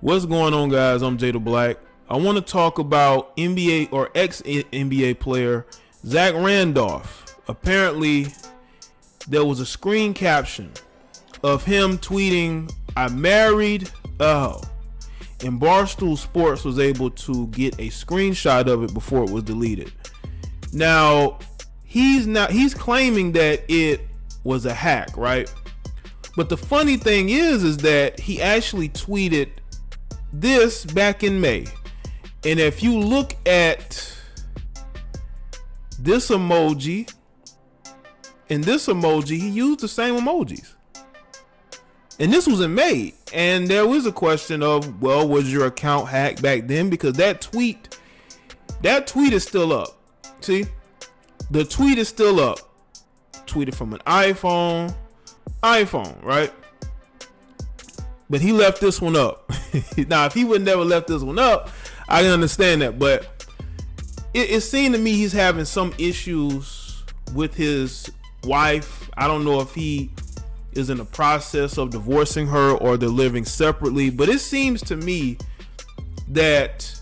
What's going on, guys? I'm Jaye Black. I want to talk about NBA or ex-NBA player Zach Randolph. Apparently, there was a screen caption of him tweeting, "I married a," and Barstool Sports was able to get a screenshot of it before it was deleted. Now, he's claiming that it was a hack, right? But the funny thing is that he actually tweeted this back in May. And if you look at this emoji and this emoji, he used the same emojis. And this was in May. And there was a question of, well, was your account hacked back then? Because that tweet is still up. See? The tweet is still up. Tweeted from an iPhone, right? But he left this one up. Now, if he would never left this one up, I can understand that. But it seemed to me he's having some issues with his wife. I don't know if he is in the process of divorcing her or they're living separately. But it seems to me that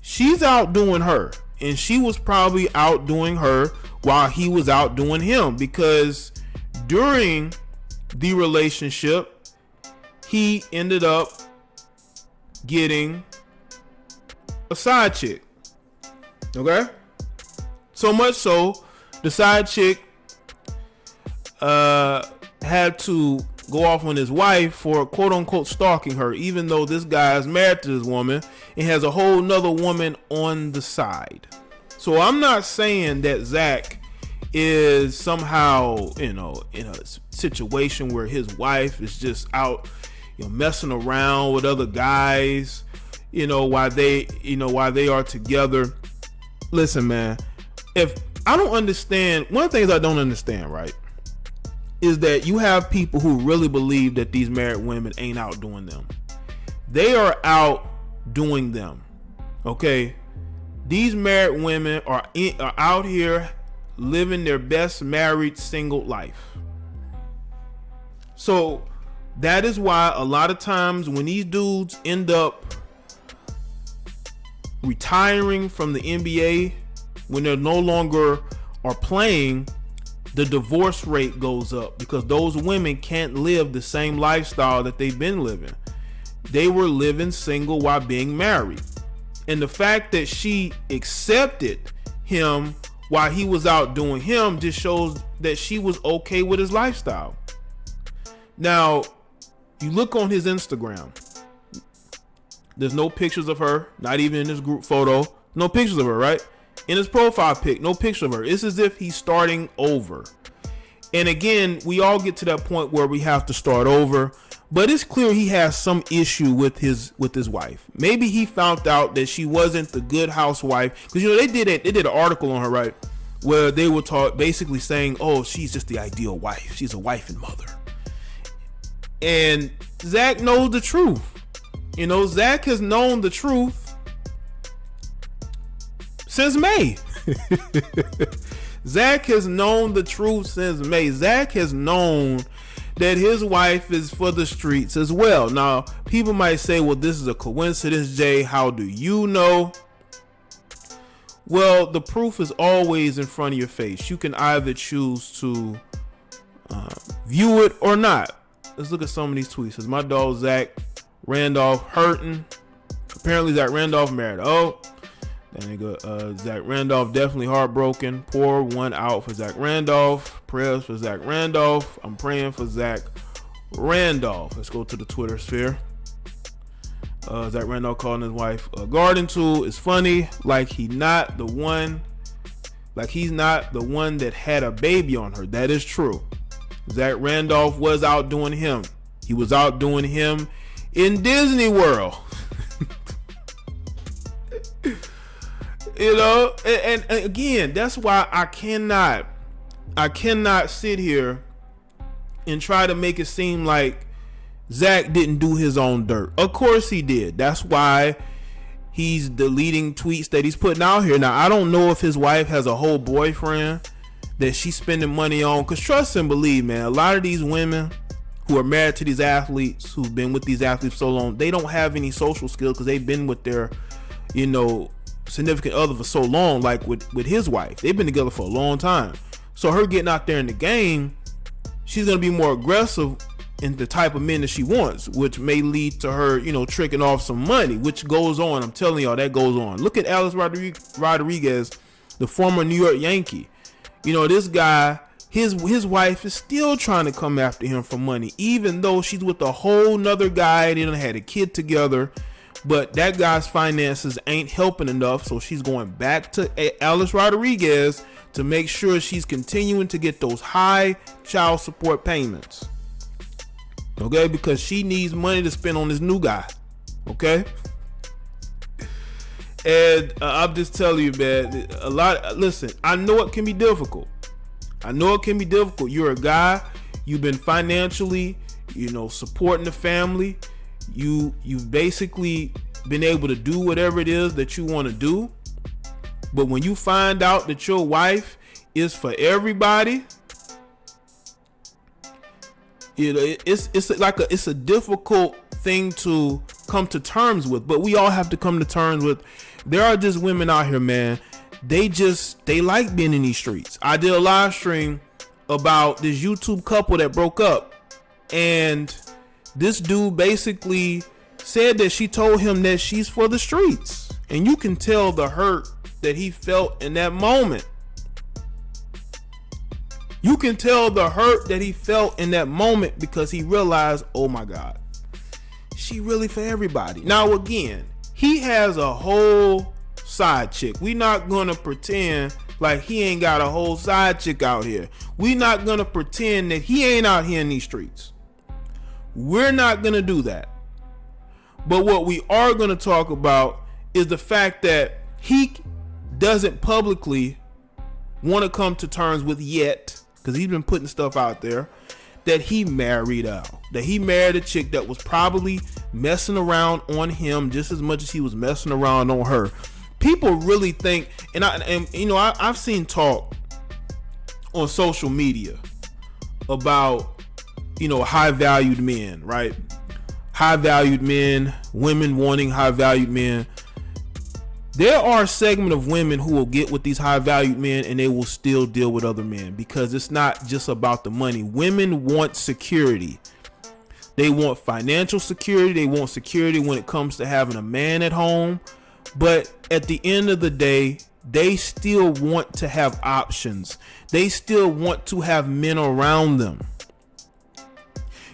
she's outdoing her. And she was probably outdoing her while he was outdoing him. Because during the relationship, he ended up getting a side chick. Okay? So much so, the side chick had to go off on his wife for quote unquote stalking her, even though this guy is married to this woman and has a whole nother woman on the side. So I'm not saying that Zach is somehow, in a situation where his wife is just out, messing around with other guys, while they are together. Listen, man, if I don't understand, one of the things I don't understand, right, is that you have people who really believe that these married women ain't out doing them. They are out doing them. Okay, these married women are out here living their best married single life. So that is why a lot of times when these dudes end up retiring from the NBA, when they're no longer are playing, the divorce rate goes up because those women can't live the same lifestyle that they've been living. They were living single while being married. And the fact that she accepted him while he was out doing him just shows that she was okay with his lifestyle. Now, you look on his Instagram, there's no pictures of her, not even in his group photo, no pictures of her, right? In his profile pic, no picture of her. It's as if he's starting over. And again, we all get to that point where we have to start over, but it's clear he has some issue with his wife. Maybe he found out that she wasn't the good housewife, because they did an article on her, right, where they were basically saying, oh, she's just the ideal wife. She's a wife and mother. And Zach knows the truth. Zach has known the truth since May. Zach has known the truth since May. Zach has known that his wife is for the streets as well. Now, people might say, well, this is a coincidence, Jay. How do you know? Well, the proof is always in front of your face. You can either choose to view it or not. Let's look at some of these tweets. Says, my dog Zach Randolph hurting. Apparently Zach Randolph married. Oh, that nigga Zach Randolph definitely heartbroken. Pour one out for Zach Randolph. Prayers for Zach Randolph. I'm praying for Zach Randolph. Let's go to the Twitter sphere. Zach Randolph calling his wife a garden tool is funny. Like he's not the one that had a baby on her. That is true. Zach Randolph was outdoing him. He was outdoing him in Disney World. And again, that's why I cannot sit here and try to make it seem like Zach didn't do his own dirt. Of course he did. That's why he's deleting tweets that he's putting out here. Now, I don't know if his wife has a whole boyfriend that she's spending money on, because trust and believe, man, a lot of these women who are married to these athletes, who've been with these athletes so long, they don't have any social skills because they've been with their, significant other for so long. Like with his wife, they've been together for a long time. So her getting out there in the game, she's gonna be more aggressive in the type of men that she wants, which may lead to her, tricking off some money, which goes on. I'm telling y'all, that goes on. Look at Alex Rodriguez, the former New York Yankee. This guy, his wife is still trying to come after him for money, even though she's with a whole nother guy. They done had a kid together, but that guy's finances ain't helping enough, so she's going back to Alex Rodriguez to make sure she's continuing to get those high child support payments. Okay, because she needs money to spend on this new guy. Okay, and I'm just telling you, man, listen, I know it can be difficult. You're a guy, you've been financially, supporting the family. You've basically been able to do whatever it is that you want to do. But when you find out that your wife is for everybody, it's a difficult thing to come to terms with. But we all have to come to terms with. There are just women out here, man. They like being in these streets. I did a live stream about this YouTube couple that broke up, and this dude basically said that she told him that she's for the streets, and you can tell the hurt that he felt in that moment. You can tell the hurt that he felt in that moment because he realized, oh my God, she really for everybody. Now again, he has a whole side chick. We not gonna pretend like he ain't got a whole side chick out here. We not gonna pretend that he ain't out here in these streets. We're not gonna do that. But what we are gonna talk about is the fact that he doesn't publicly want to come to terms with yet, because he's been putting stuff out there, that he married out. That he married a chick that was probably messing around on him just as much as he was messing around on her. People really think, I've seen talk on social media about, high valued men, right? High valued men, women wanting high valued men. There are a segment of women who will get with these high valued men and they will still deal with other men because it's not just about the money. Women want security. They want financial security. They want security when it comes to having a man at home. But at the end of the day, they still want to have options. They still want to have men around them.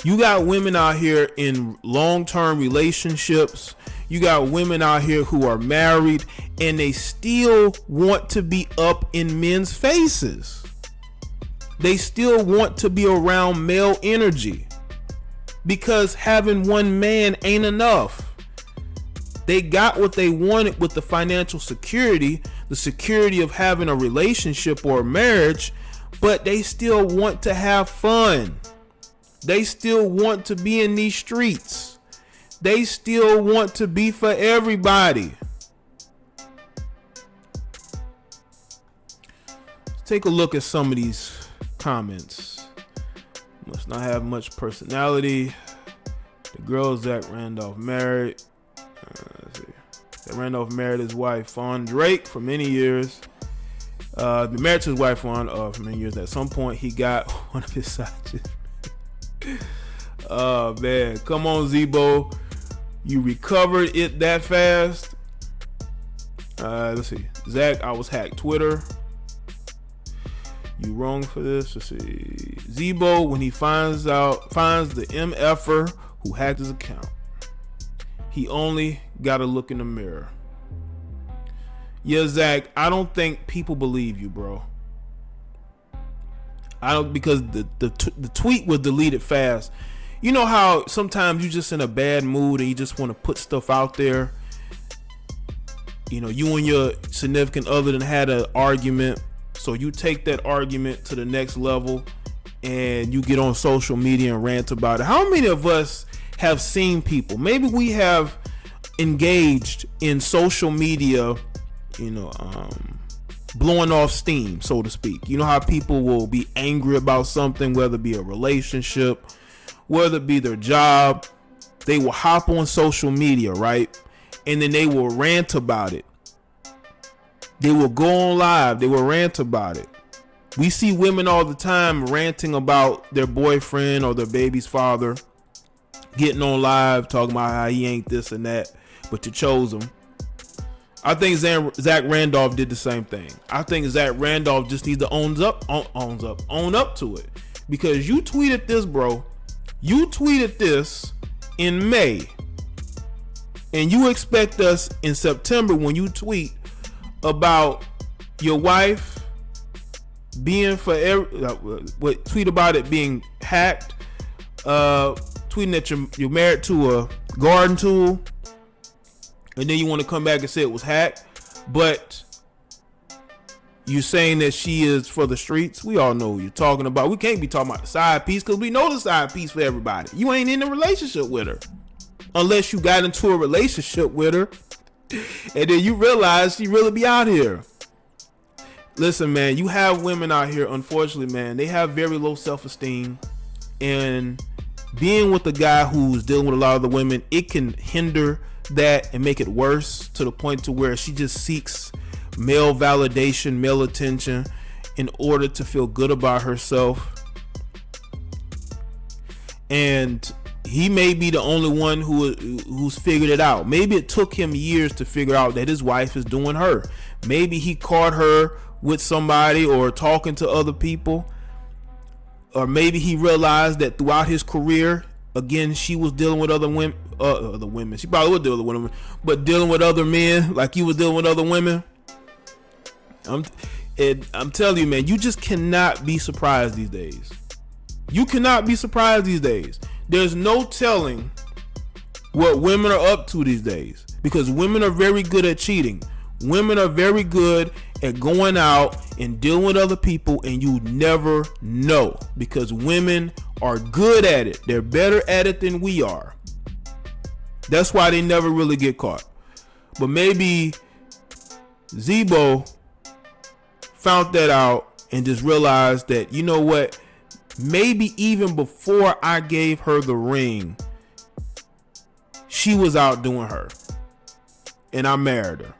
You got women out here in long-term relationships. You got women out here who are married and they still want to be up in men's faces. They still want to be around male energy because having one man ain't enough. They got what they wanted with the financial security, the security of having a relationship or a marriage, but they still want to have fun. They still want to be in these streets. They still want to be for everybody. Let's take a look at some of these comments. Must not have much personality. The girl Zach Randolph married. Let's see. Zach Randolph married his wife Fawn Drake for many years. Been married to his wife Fawn for many years. At some point, he got one of his side chicks. Oh man, come on, Zebo. You recovered it that fast. Let's see. Zach, I was hacked. Twitter. You wrong for this. Let's see. Zebo, when he finds the MFer who hacked his account, he only got to look in the mirror. Yeah, Zach, I don't think people believe you, bro. I don't, because the tweet was deleted fast. You know how sometimes you just in a bad mood and you just want to put stuff out there. You know, you and your significant other done had an argument, so you take that argument to the next level and you get on social media and rant about it. How many of us have seen people, maybe we have engaged in social media, blowing off steam, so to speak. You know how people will be angry about something, whether it be a relationship, whether it be their job, they will hop on social media, right? And then they will rant about it. They will go on live. They will rant about it. We see women all the time ranting about their boyfriend or their baby's father, getting on live, talking about how he ain't this and that, but you chose him. I think Zach Randolph did the same thing. I think Zach Randolph just needs to own up to it. Because you tweeted this, bro. You tweeted this in May. And you expect us in September, when you tweet about your wife being tweet about it being hacked, tweeting that you're married to a garden tool, and then you want to come back and say it was hacked, but you saying that she is for the streets. We all know who you're talking about. We can't be talking about the side piece, because we know the side piece for everybody. You ain't in a relationship with her unless you got into a relationship with her and then you realize she really be out here. Listen, man, you have women out here, unfortunately, man, they have very low self-esteem, and being with a guy who's dealing with a lot of the women, it can hinder that and make it worse, to the point to where she just seeks male validation, male attention, in order to feel good about herself. And he may be the only one who's figured it out. Maybe it took him years to figure out that his wife is doing her. Maybe he caught her with somebody or talking to other people, or maybe he realized that throughout his career, again, she was dealing with other women. She probably was dealing with women, but dealing with other men like he was dealing with other women. I'm telling you, man, you just cannot be surprised these days. You cannot be surprised these days. There's no telling what women are up to these days, because women are very good at cheating. Women are very good at going out and dealing with other people, and you never know, because women are good at it. They're better at it than we are. That's why they never really get caught. But maybe Zebo found that out and just realized that, you know what, maybe even before I gave her the ring, she was out doing her, and I married her.